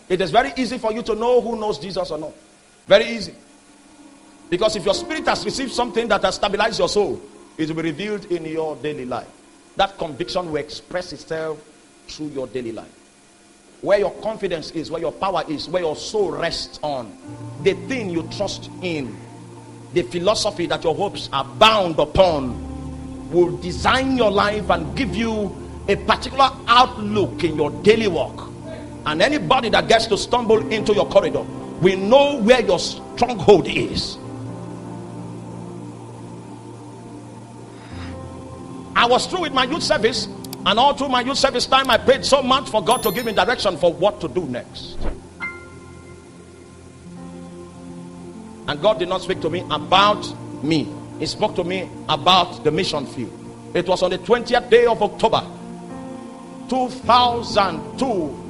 It is very easy for you to know who knows Jesus or not. Very easy. Because if your spirit has received something that has stabilized your soul, it will be revealed in your daily life. That conviction will express itself through your daily life. Where your confidence is, where your power is, where your soul rests on, the thing you trust in, the philosophy that your hopes are bound upon, will design your life and give you a particular outlook in your daily walk. And anybody that gets to stumble into your corridor will know where your stronghold is. I was through with my youth service, and all through my youth service time I prayed so much for God to give me direction for what to do next. And God did not speak to me about me. He spoke to me about the mission field. It was on the 20th day of October 2002.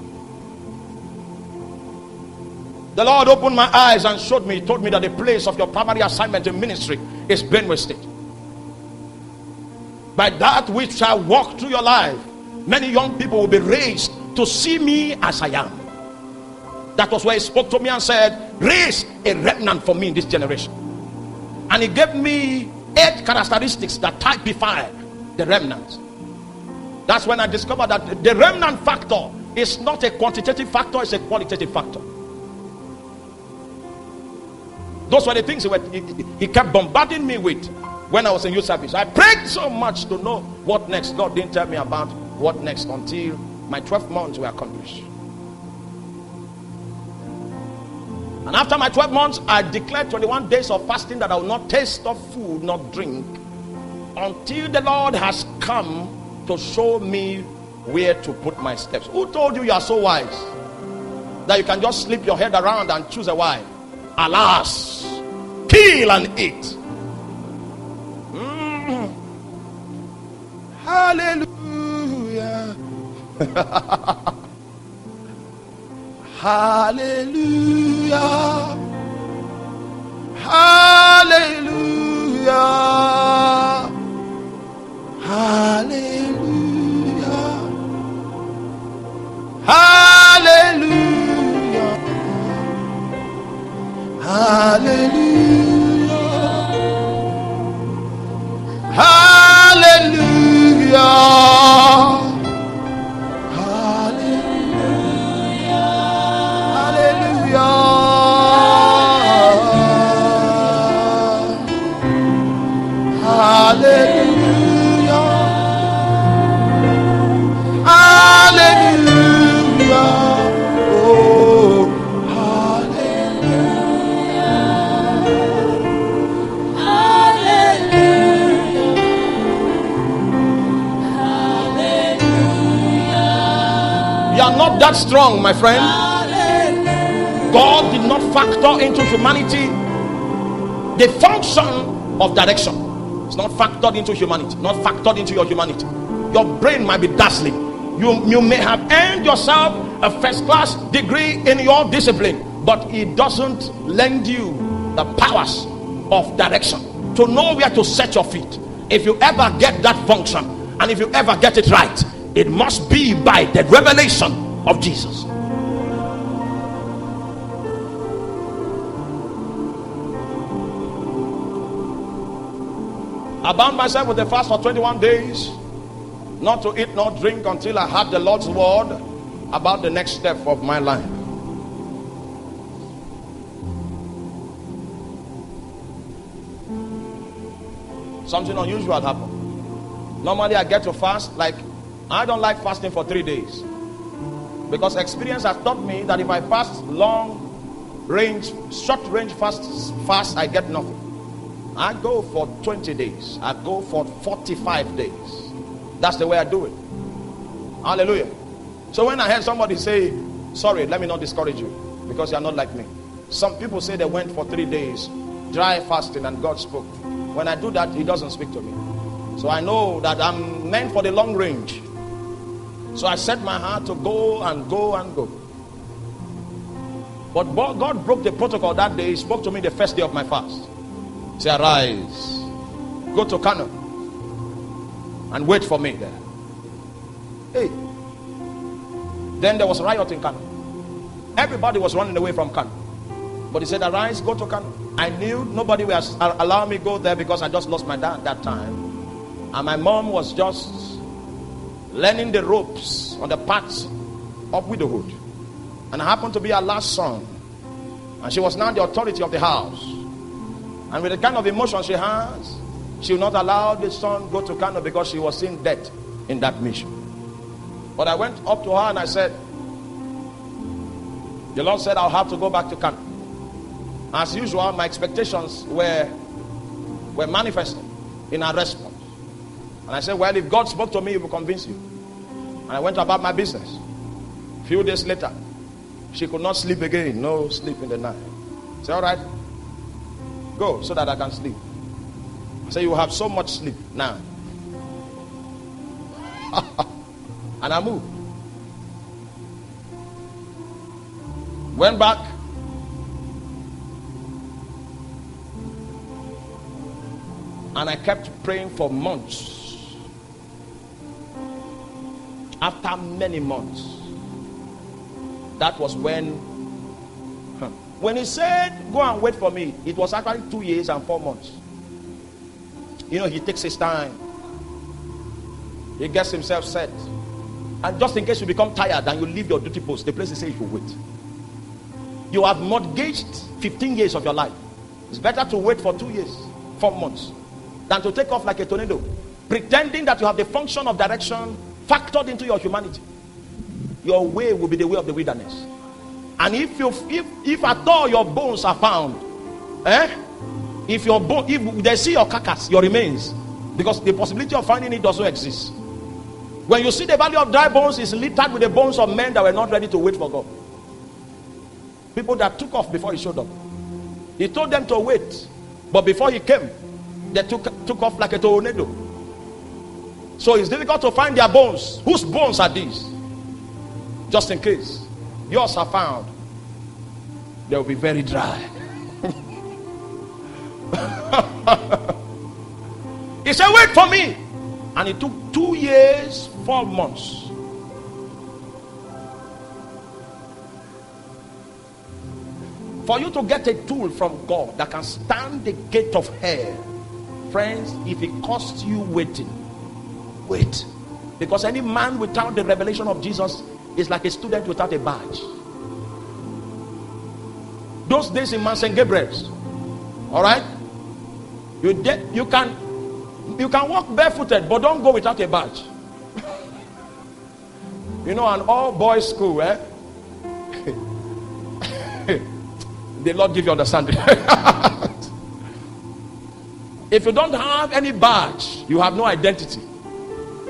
The Lord opened my eyes and showed me, told me that the place of your primary assignment in ministry is Benue State. By that which shall walk through your life, many young people will be raised to see me as I am. That was where he spoke to me and said, raise a remnant for me in this generation. And he gave me 8 characteristics that typify the remnant. That's when I discovered that the remnant factor is not a quantitative factor, it's a qualitative factor. Those were the things he kept bombarding me with when I was in youth service. I prayed so much to know what next. God didn't tell me about what next until my 12 months were accomplished. And after my 12 months, I declared 21 days of fasting that I will not taste of food, not drink, until the Lord has come to show me where to put my steps. Who told you are so wise that you can just slip your head around and choose a wife? Alas, kill and eat. Hallelujah. Hallelujah. Hallelujah. Hallelujah. Hallelujah. Hallelujah. Hallelujah. Hallelujah. Hallelujah. Oh, hallelujah. Hallelujah. Hallelujah. You are not that strong, my friend. Hallelujah. God did not factor into humanity the function of direction. It's not factored into humanity, not factored into your humanity. Your brain might be dazzling. You may have earned yourself a first-class degree in your discipline, but it doesn't lend you the powers of direction to know where to set your feet. If you ever get that function, and if you ever get it right, it must be by the revelation of Jesus. I bound myself with a fast for 21 days, not to eat nor drink until I had the Lord's word about the next step of my life. Something unusual happened. Normally I get to fast, like I don't like fasting for 3 days, because experience has taught me that if I fast short range fast, I get nothing. I go for 20 days. I go for 45 days. That's the way I do it. Hallelujah. So when I heard somebody say, sorry, let me not discourage you, because you are not like me. Some people say they went for 3 days, dry fasting, and God spoke. When I do that, he doesn't speak to me. So I know that I'm meant for the long range. So I set my heart to go and go and go. But God broke the protocol that day. He spoke to me the first day of my fast. Say, arise, go to Kano and wait for me there. Hey, then there was riot in Kano. Everybody was running away from Kano. But he said, arise, go to Kano. I knew nobody was allowing me to go there because I just lost my dad that time. And my mom was just learning the ropes on the path of widowhood. And I happened to be her last son. And she was now the authority of the house. And with the kind of emotion she has, she will not allow the son go to Kano because she was seeing death in that mission. But I went up to her and I said, the Lord said I'll have to go back to Kano. As usual, my expectations were manifesting in her response. And I said, well, if God spoke to me, he will convince you. And I went about my business. A few days later, she could not sleep again. No sleep in the night. I said, all right, go so that I can sleep. I said, you will have so much sleep now. And I moved. Went back. And I kept praying for months. After many months, that was when he said, go and wait for me, it was actually 2 years and 4 months. You know, he takes his time. He gets himself set. And just in case you become tired and you leave your duty post, the place says you should wait. You have mortgaged 15 years of your life. It's better to wait for 2 years, 4 months, than to take off like a tornado, pretending that you have the function of direction factored into your humanity. Your way will be the way of the wilderness. And if at all your bones are found, if they see your carcass, your remains, because the possibility of finding it doesn't exist. When you see the valley of dry bones is littered with the bones of men that were not ready to wait for God. People that took off before he showed up. He told them to wait, but before he came, they took off like a tornado. So it's difficult to find their bones. Whose bones are these? Just in case yours are found, they will be very dry. He said, wait for me. And it took 2 years, 4 months. For you to get a tool from God that can stand the gate of hell. Friends, if it costs you waiting, wait. Because any man without the revelation of Jesus is like a student without a badge. Those days in Mount St. Gabriel's, all right, you can walk barefooted, but don't go without a badge. You know, an all boys school, the Lord give you understanding. If you don't have any badge, you have no identity.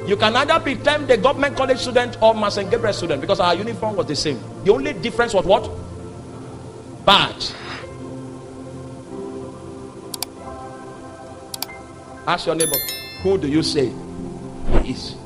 You can either pretend the government college student or Mount St. Gabriel student, because our uniform was the same. The only difference was what? Badge. Ask your neighbor, who do you say he is?